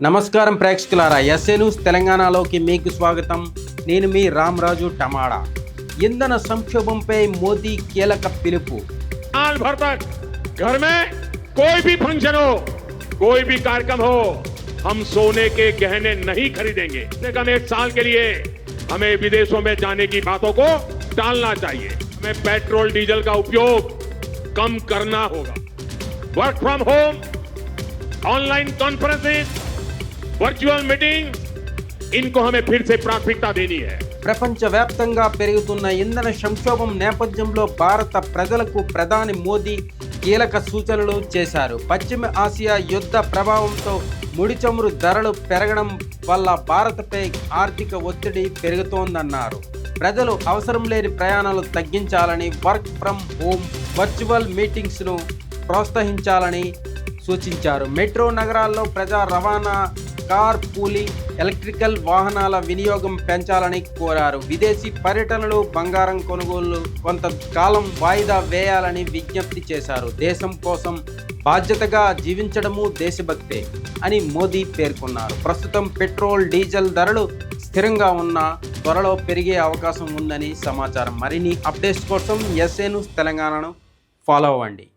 నమస్కారం ప్రేక్షకులారా, SA news తెలంగాణలోకి మీకు స్వాగతం. నేను మీ రామరాజు టమాడా. ఇంధన సంక్షోభంపై మోదీ కీలక పిలుపు. साल भर तक घर में कोई भी फंक्शन हो, कोई भी कार्यक्रम हो, हम सोने के गहने नहीं खरीदेंगे. कम एक साल के लिए हमें विदेशों में जाने की बातों को टालना चाहिए. हमें पेट्रोल डीजल का उपयोग कम करना होगा. Work from home, online conferences, virtual meeting, इनको हमें फिर से प्राथमिकता देनी है. ప్రపంచవ్యాప్తంగా పెరుగుతున్న ఇంధన సంక్షోభం నేపథ్యంలో భారత ప్రజలకు ప్రధాని మోదీ కీలక సూచనలు చేశారు. పశ్చిమ ఆసియా యుద్ధ ప్రభావంతో ముడి చమురు ధరలు పెరగడం వల్ల భారత్పై ఆర్థిక ఒత్తిడి పెరుగుతోందన్నారు. ప్రజలు అవసరం లేని ప్రయాణాలు తగ్గించాలని, వర్క్ ఫ్రమ్ హోమ్, వర్చువల్ మీటింగ్స్ను ప్రోత్సహించాలని సూచించారు. మెట్రో నగరాల్లో ప్రజా రవాణా, కార్ పూలింగ్, ఎలక్ట్రికల్ వాహనాల వినియోగం పెంచాలని కోరారు. విదేశీ పర్యటనలు, బంగారం కొనుగోలు కొంతకాలం వాయిదా వేయాలని విజ్ఞప్తి చేశారు. దేశం కోసం బాధ్యతగా జీవించడము దేశభక్తే అని మోదీ పేర్కొన్నారు. ప్రస్తుతం పెట్రోల్, డీజిల్ ధరలు స్థిరంగా ఉన్న త్వరలో పెరిగే అవకాశం ఉందని సమాచారం. మరిన్ని అప్డేట్స్ కోసం ఎస్ఏ న్యూస్ తెలంగాణను ఫాలో అవ్వండి.